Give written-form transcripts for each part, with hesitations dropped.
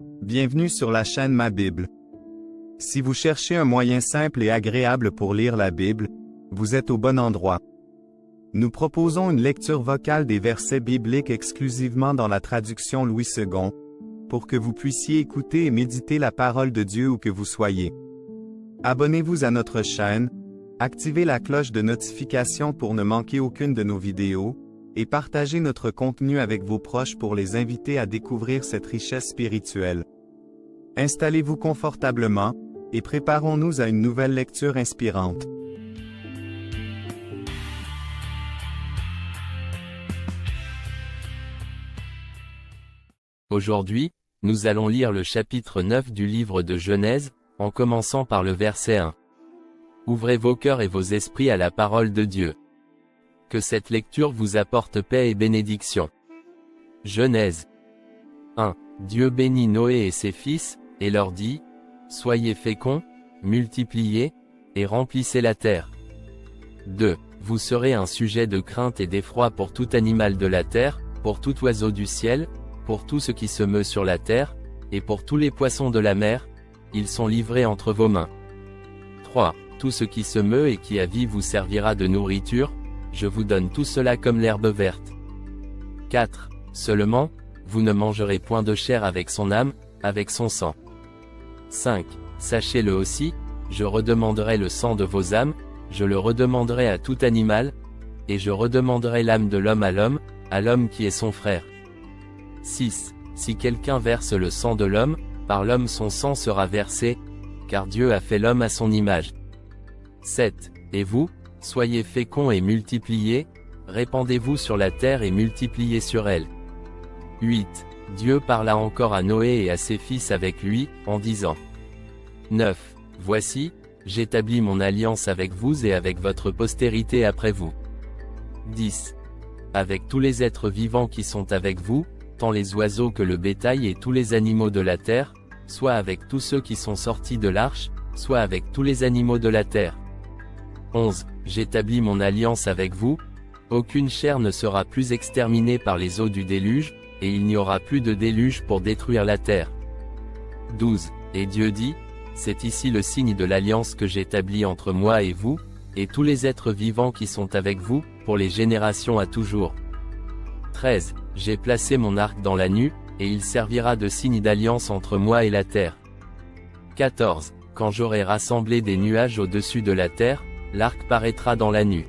Bienvenue sur la chaîne Ma Bible. Si vous cherchez un moyen simple et agréable pour lire la Bible, vous êtes au bon endroit. Nous proposons une lecture vocale des versets bibliques exclusivement dans la traduction Louis II, pour que vous puissiez écouter et méditer la parole de Dieu où que vous soyez. Abonnez-vous à notre chaîne, activez la cloche de notification pour ne manquer aucune de nos vidéos, et partagez notre contenu avec vos proches pour les inviter à découvrir cette richesse spirituelle. Installez-vous confortablement, et préparons-nous à une nouvelle lecture inspirante. Aujourd'hui, nous allons lire le chapitre 9 du livre de Genèse, en commençant par le verset 1. Ouvrez vos cœurs et vos esprits à la parole de Dieu. Que cette lecture vous apporte paix et bénédiction. Genèse 1. Dieu bénit Noé et ses fils, et leur dit, « Soyez féconds, multipliez, et remplissez la terre. » 2. Vous serez un sujet de crainte et d'effroi pour tout animal de la terre, pour tout oiseau du ciel, pour tout ce qui se meut sur la terre, et pour tous les poissons de la mer, ils sont livrés entre vos mains. 3. Tout ce qui se meut et qui a vie vous servira de nourriture, je vous donne tout cela comme l'herbe verte. 4. Seulement, vous ne mangerez point de chair avec son âme, avec son sang. 5. Sachez-le aussi, je redemanderai le sang de vos âmes, je le redemanderai à tout animal, et je redemanderai l'âme de l'homme à l'homme qui est son frère. 6. Si quelqu'un verse le sang de l'homme, par l'homme son sang sera versé, car Dieu a fait l'homme à son image. 7. Et vous, soyez féconds et multipliez, répandez-vous sur la terre et multipliez sur elle. 8. Dieu parla encore à Noé et à ses fils avec lui, en disant. 9. Voici, j'établis mon alliance avec vous et avec votre postérité après vous. 10. Avec tous les êtres vivants qui sont avec vous, tant les oiseaux que le bétail et tous les animaux de la terre, soit avec tous ceux qui sont sortis de l'arche, soit avec tous les animaux de la terre. 11. J'établis mon alliance avec vous, aucune chair ne sera plus exterminée par les eaux du déluge, et il n'y aura plus de déluge pour détruire la terre. 12. Et Dieu dit, c'est ici le signe de l'alliance que j'établis entre moi et vous, et tous les êtres vivants qui sont avec vous, pour les générations à toujours. 13. J'ai placé mon arc dans la nue, et il servira de signe d'alliance entre moi et la terre. 14. Quand j'aurai rassemblé des nuages au-dessus de la terre, l'arc paraîtra dans la nue.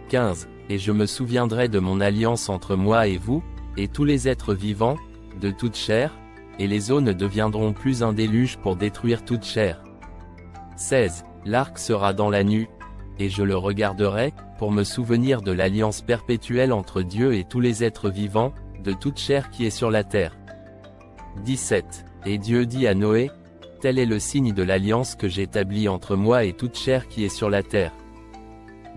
15. Et je me souviendrai de mon alliance entre moi et vous, et tous les êtres vivants, de toute chair, et les eaux ne deviendront plus un déluge pour détruire toute chair. 16. L'arc sera dans la nue, et je le regarderai, pour me souvenir de l'alliance perpétuelle entre Dieu et tous les êtres vivants, de toute chair qui est sur la terre. 17. Et Dieu dit à Noé, tel est le signe de l'alliance que j'établis entre moi et toute chair qui est sur la terre.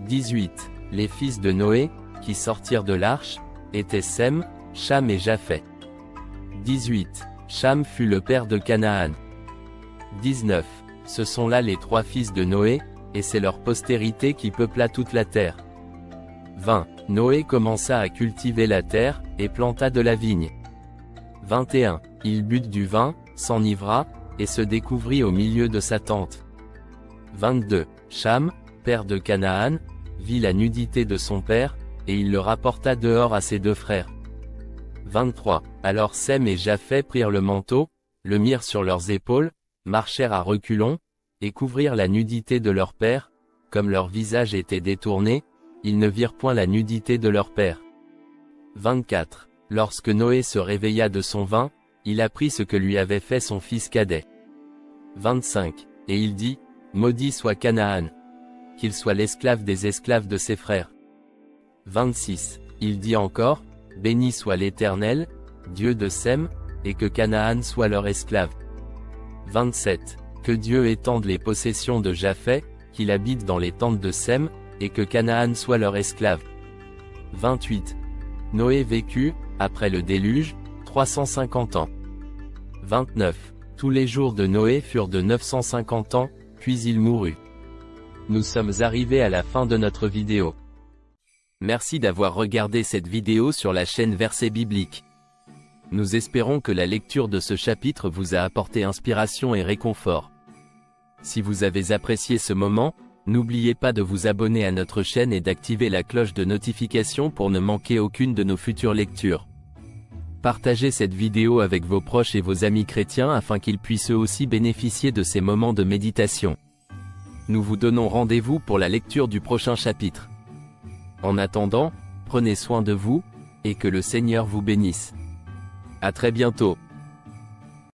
18. Les fils de Noé, qui sortirent de l'arche, étaient Sem, Cham et Japhet. 18. Cham fut le père de Canaan. 19. Ce sont là les 3 fils de Noé, et c'est leur postérité qui peupla toute la terre. 20. Noé commença à cultiver la terre, et planta de la vigne. 21. Il but du vin, s'enivra, et se découvrit au milieu de sa tente. 22. Cham, père de Canaan, vit la nudité de son père, et il le rapporta dehors à ses 2 frères. 23. Alors Sem et Japhet prirent le manteau, le mirent sur leurs épaules, marchèrent à reculons, et couvrirent la nudité de leur père, comme leur visage était détourné, ils ne virent point la nudité de leur père. 24. Lorsque Noé se réveilla de son vin, il apprit ce que lui avait fait son fils cadet. 25. Et il dit, maudit soit Canaan. Qu'il soit l'esclave des esclaves de ses frères. 26. Il dit encore, béni soit l'Éternel, Dieu de Sem, et que Canaan soit leur esclave. 27. Que Dieu étende les possessions de Japhet, qu'il habite dans les tentes de Sem, et que Canaan soit leur esclave. 28. Noé vécut, après le déluge, 350 ans. 29. Tous les jours de Noé furent de 950 ans, puis il mourut. Nous sommes arrivés à la fin de notre vidéo. Merci d'avoir regardé cette vidéo sur la chaîne Versets Bibliques. Nous espérons que la lecture de ce chapitre vous a apporté inspiration et réconfort. Si vous avez apprécié ce moment, n'oubliez pas de vous abonner à notre chaîne et d'activer la cloche de notification pour ne manquer aucune de nos futures lectures. Partagez cette vidéo avec vos proches et vos amis chrétiens afin qu'ils puissent eux aussi bénéficier de ces moments de méditation. Nous vous donnons rendez-vous pour la lecture du prochain chapitre. En attendant, prenez soin de vous, et que le Seigneur vous bénisse. À très bientôt.